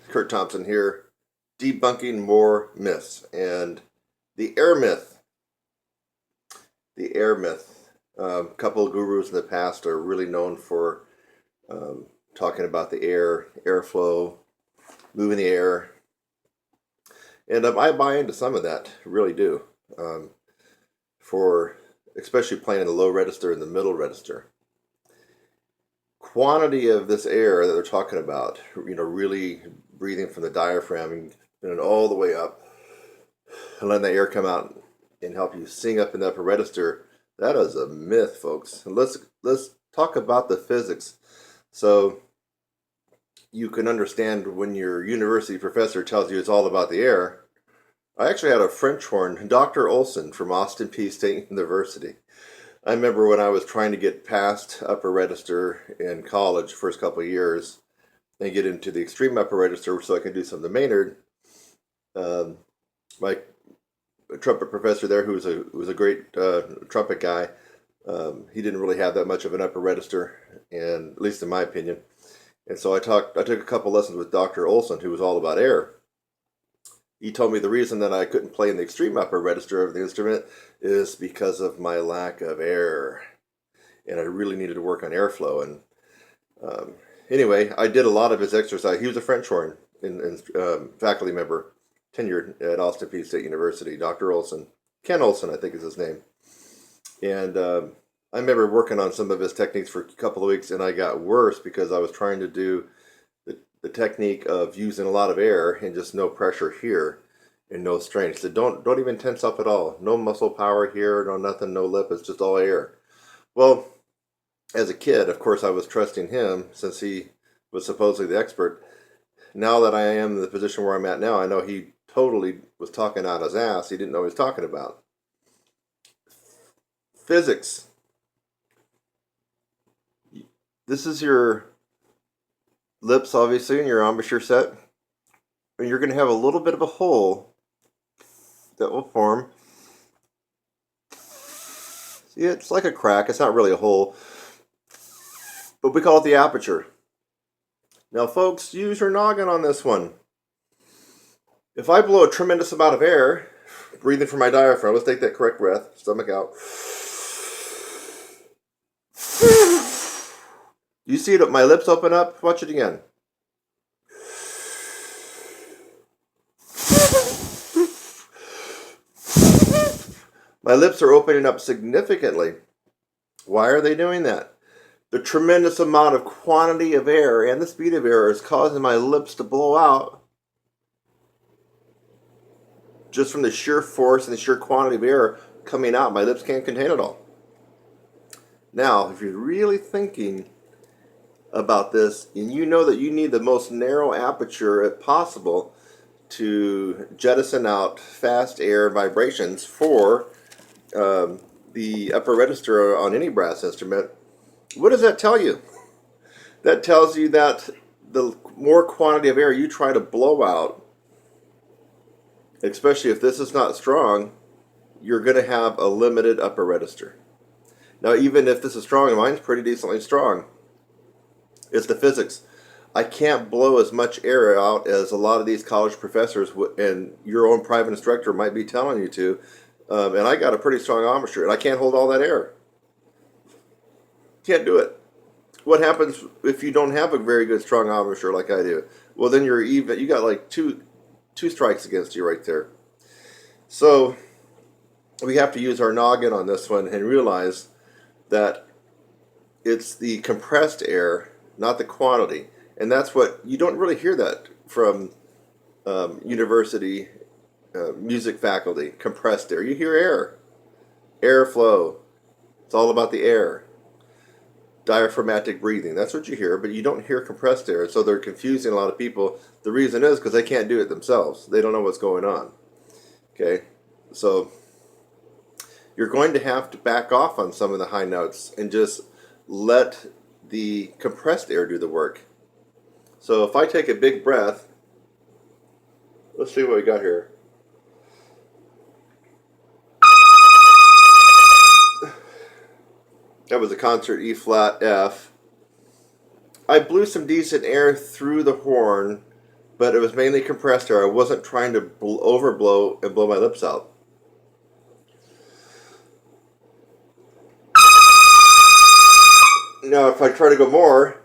Kurt Thompson here, debunking more myths. And the air myth, the air myth. A couple of gurus in the past are really known for talking about the air, airflow, moving the air. And I buy into some of that, really do. For especially playing in the low register and the middle register. Quantity of this air that they're talking about, really breathing from the diaphragm and all the way up and letting the air come out and help you sing up in the upper register, that is a myth, folks. And let's talk about the physics so you can understand when your university professor tells you it's all about the air. I actually had a French horn, Dr. Olson from Austin Peay State University. I remember when I was trying to get past upper register in college, first couple of years, and get into the extreme upper register so I can do some of the Maynard. My trumpet professor there, who was a great trumpet guy, he didn't really have that much of an upper register, and at least in my opinion. And so I took a couple lessons with Dr. Olson, who was all about air. He told me the reason that I couldn't play in the extreme upper register of the instrument is because of my lack of air. And I really needed to work on airflow. And anyway, I did a lot of his exercise. He was a French horn and faculty member, tenured at Austin Peay State University, Dr. Olson. Ken Olson, I think is his name. And I remember working on some of his techniques for a couple of weeks, and I got worse because I was trying to do the technique of using a lot of air and just no pressure here and no strain. So don't even tense up at all. No muscle power here, no nothing, no lip. It's just all air. Well, as a kid, of course, I was trusting him since he was supposedly the expert. Now that I am in the position where I'm at now, I know he totally was talking out his ass. He didn't know what he was talking about. Physics. This is your lips, obviously, in your embouchure set. And you're going to have a little bit of a hole that will form. See, it's like a crack. It's not really a hole, but we call it the aperture. Now, folks, use your noggin on this one. If I blow a tremendous amount of air, breathing from my diaphragm, let's take that correct breath, stomach out. You see it? My lips open up. Watch it again. My lips are opening up significantly. Why are they doing that? The tremendous amount of quantity of air and the speed of air is causing my lips to blow out just from the sheer force and the sheer quantity of air coming out. My lips can't contain it all. Now, if you're really thinking about this, and you know that you need the most narrow aperture possible to jettison out fast air vibrations for the upper register on any brass instrument, what does that tell you? That tells you that the more quantity of air you try to blow out, especially if this is not strong, you're going to have a limited upper register. Now, even if this is strong, and mine's pretty decently strong, it's the physics. I can't blow as much air out as a lot of these college professors and your own private instructor might be telling you to. And I got a pretty strong embouchure, and I can't hold all that air. Can't do it. What happens if you don't have a very good strong embouchure like I do? Well, then you're even. You got like two strikes against you right there. So we have to use our noggin on this one and realize that it's the compressed air, not the quantity. And that's what, you don't really hear that from university music faculty, compressed air. You hear air, airflow. It's all about the air. Diaphragmatic breathing, that's what you hear, but you don't hear compressed air. So they're confusing a lot of people. The reason is because they can't do it themselves. They don't know what's going on. Okay, so you're going to have to back off on some of the high notes and just let the compressed air do the work. So if I take a big breath, let's see what we got here. That was a concert E flat F. I blew some decent air through the horn but it was mainly compressed air. I wasn't trying to overblow and blow my lips out. Now, if I try to go more,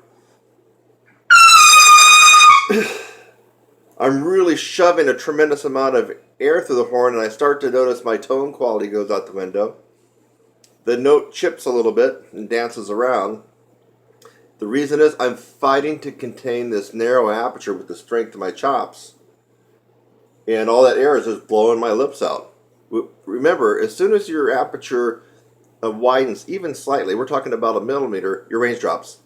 I'm really shoving a tremendous amount of air through the horn, and I start to notice my tone quality goes out the window. The note chips a little bit and dances around. The reason is I'm fighting to contain this narrow aperture with the strength of my chops. And all that air is just blowing my lips out. Remember, as soon as your aperture widens even slightly, we're talking about a millimeter, your range drops.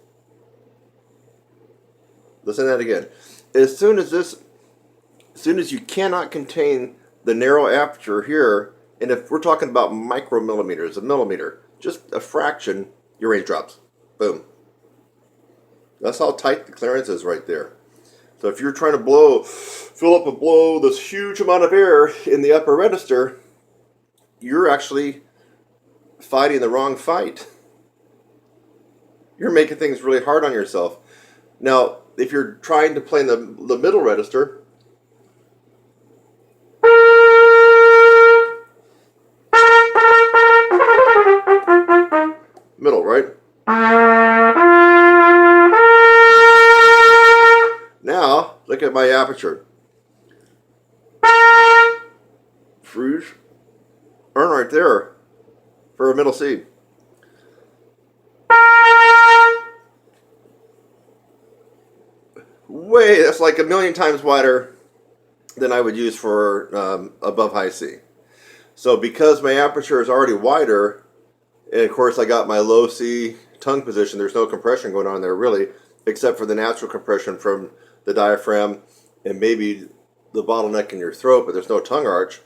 Listen to that again. As soon as you cannot contain the narrow aperture here, and if we're talking about micromillimeters, a millimeter, just a fraction, your range drops. Boom. That's how tight the clearance is right there. So if you're trying to fill up and blow this huge amount of air in the upper register, you're actually fighting the wrong fight. You're making things really hard on yourself. Now, if you're trying to play in the middle register, middle, right? Now, look at my aperture. Fruge. Earn right there for a middle C. That's like a million times wider than I would use for above high C. So because my aperture is already wider, and of course I got my low C tongue position, there's no compression going on there really, except for the natural compression from the diaphragm and maybe the bottleneck in your throat, but there's no tongue arch.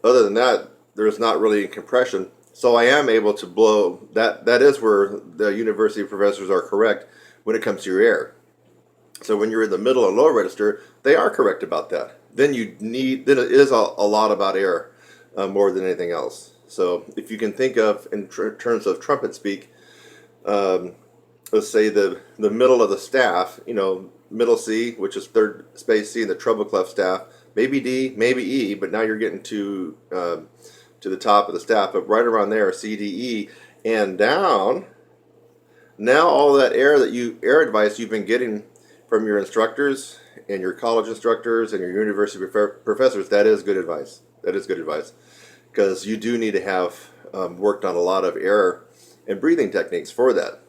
Other than that, there's not really any compression. So I am able to blow. That is where the university professors are correct when it comes to your air. So when you're in the middle and low register, they are correct about that. Then it is a lot about air more than anything else. So if you can think of in terms of trumpet speak, let's say the middle of the staff, middle C, which is third space C in the treble clef staff, maybe D, maybe E, but now you're getting to the top of the staff, but right around there, C, D, E, and down. Now all that air advice you've been getting from your instructors and your college instructors and your university professors, that is good advice. That is good advice, because you do need to have worked on a lot of air and breathing techniques for that.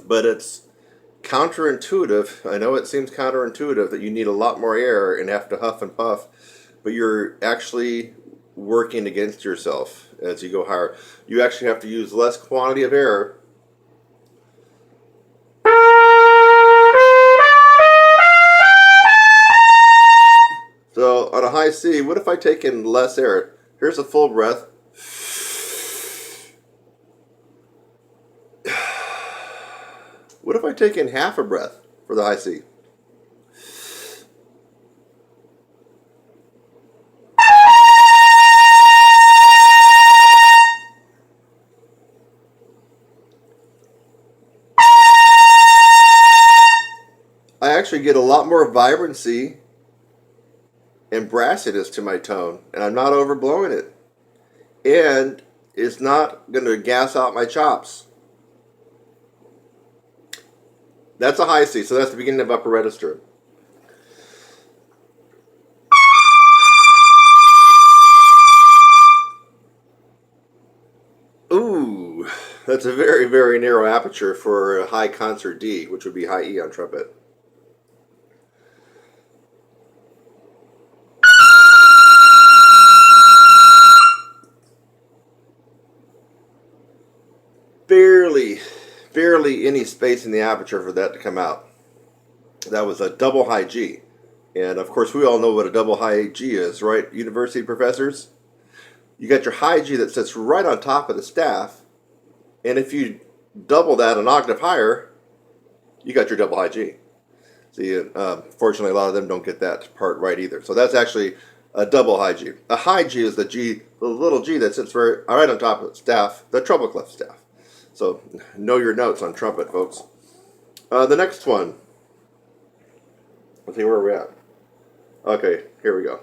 But it's counterintuitive. I know it seems counterintuitive that you need a lot more air and have to huff and puff, but you're actually working against yourself as you go higher. You actually have to use less quantity of air. So on a high C, what if I take in less air? Here's a full breath. What if I take in half a breath for the high C? I actually get a lot more vibrancy and brassiness to my tone, and I'm not overblowing it. And it's not going to gas out my chops. That's a high C, so that's the beginning of upper register. Ooh, that's a very, very narrow aperture for a high concert D, which would be high E on trumpet. Barely any space in the aperture for that to come out. That was a double high G. And of course, we all know what a double high G is, right? University professors? You got your high G that sits right on top of the staff. And if you double that an octave higher, you got your double high G. See, fortunately, a lot of them don't get that part right either. So that's actually a double high G. A high G is the little G that sits right on top of the staff, the treble clef staff. So know your notes on trumpet, folks. The next one. Let's see where we're at. Okay, here we go.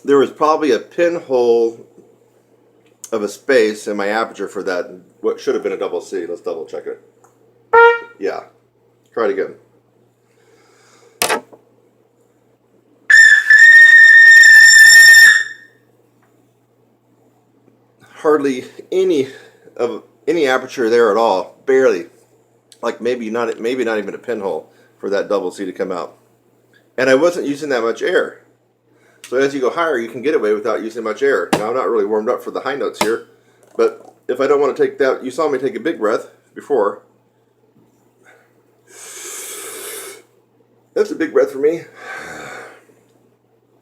There was probably a pinhole of a space in my aperture for that, what should have been a double C. Let's double check it. Yeah. Try it again. Hardly any aperture there at all. Barely. Like maybe not even a pinhole for that double C to come out. And I wasn't using that much air. So as you go higher, you can get away without using much air. Now I'm not really warmed up for the high notes here, but if I don't want to take that, you saw me take a big breath before. That's a big breath for me.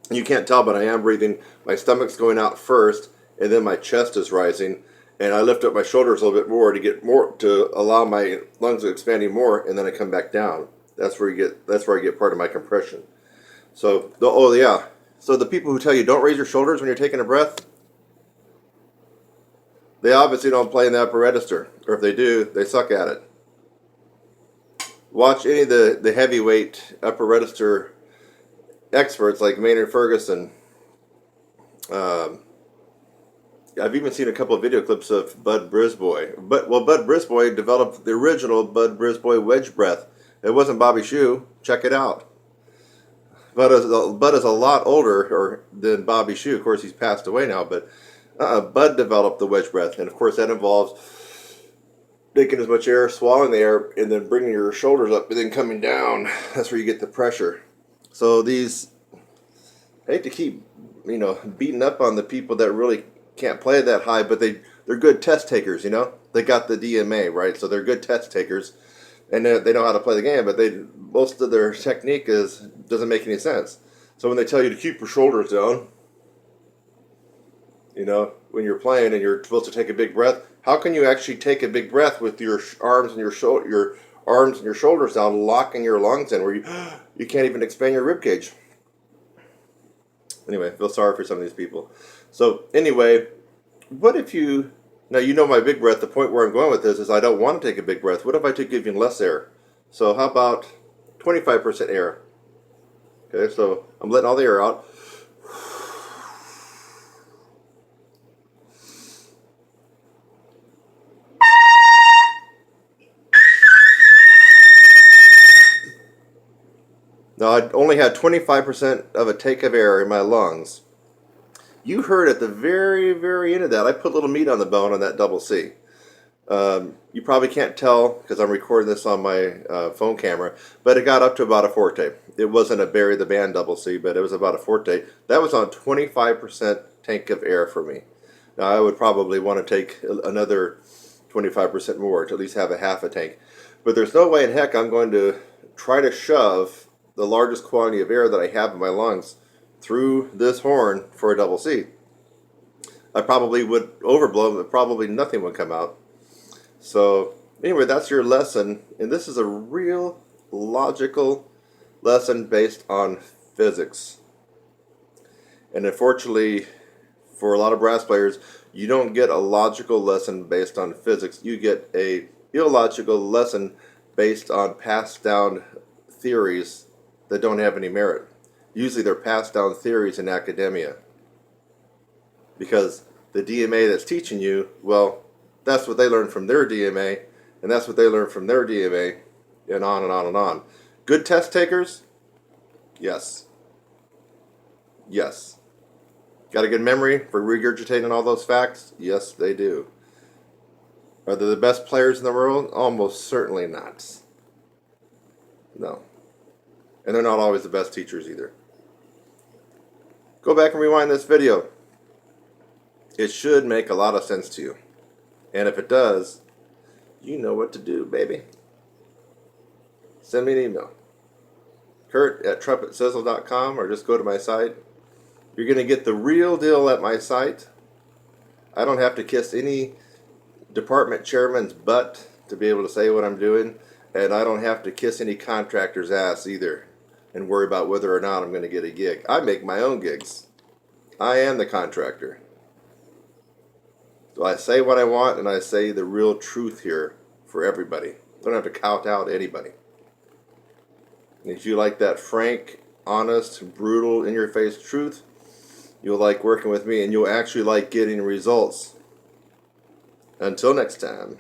You can't tell, but I am breathing. My stomach's going out first, and then my chest is rising, and I lift up my shoulders a little bit more to allow my lungs expanding more, and then I come back down. That's where I get part of my compression. So, oh yeah. So the people who tell you don't raise your shoulders when you're taking a breath, they obviously don't play in the upper register, or if they do, they suck at it. Watch any of the heavyweight upper register experts like Maynard Ferguson. I've even seen a couple of video clips of Bud Brisbois. Bud Brisbois developed the original Bud Brisbois wedge breath. It wasn't Bobby Shue. Check it out. Bud is a lot older than Bobby Shue. Of course, he's passed away now, but Bud developed the wedge breath, and of course that involves taking as much air, swallowing the air, and then bringing your shoulders up, and then coming down. That's where you get the pressure. So these, I hate to keep, beating up on the people that really can't play that high, but they're good test takers. They got the D.M.A, right? So they're good test takers, and they know how to play the game. But most of their technique doesn't make any sense. So when they tell you to keep your shoulders down, when you're playing and you're supposed to take a big breath, how can you actually take a big breath with your arms and your shoulders down, locking your lungs in, where you can't even expand your rib cage? Anyway, I feel sorry for some of these people. So anyway, what if now my big breath. The point where I'm going with this is I don't want to take a big breath. What if I took even less air? So how about 25% air? Okay, so I'm letting all the air out. Now, I only had 25% of a take of air in my lungs. You heard at the very, very end of that, I put a little meat on the bone on that double C. You probably can't tell because I'm recording this on my phone camera, but it got up to about a forte. It wasn't a Barry the Band double C, but it was about a forte. That was on 25% tank of air for me. Now, I would probably want to take another 25% more to at least have a half a tank. But there's no way in heck I'm going to try to shove the largest quantity of air that I have in my lungs through this horn for a double C. I probably would overblow, but probably nothing would come out. So anyway, that's your lesson, and this is a real logical lesson based on physics. And unfortunately, for a lot of brass players, you don't get a logical lesson based on physics. You get a illogical lesson based on passed down theories that don't have any merit. Usually they're passed down theories in academia. Because the D.M.A that's teaching you, well, that's what they learned from their D.M.A, and that's what they learned from their D.M.A, and on and on and on. Good test takers? Yes. Yes. Got a good memory for regurgitating all those facts? Yes, they do. Are they the best players in the world? Almost certainly not. No. And they're not always the best teachers either. Go back and rewind this video. It should make a lot of sense to you. And if it does, you know what to do, baby. Send me an email. Kurt@TrumpetSizzle.com, or just go to my site. You're going to get the real deal at my site. I don't have to kiss any department chairman's butt to be able to say what I'm doing. And I don't have to kiss any contractor's ass either and worry about whether or not I'm going to get a gig. I make my own gigs. I am the contractor. So I say what I want, and I say the real truth here for everybody. Don't have to kowtow to anybody. And if you like that frank, honest, brutal, in-your-face truth, you'll like working with me, and you'll actually like getting results. Until next time.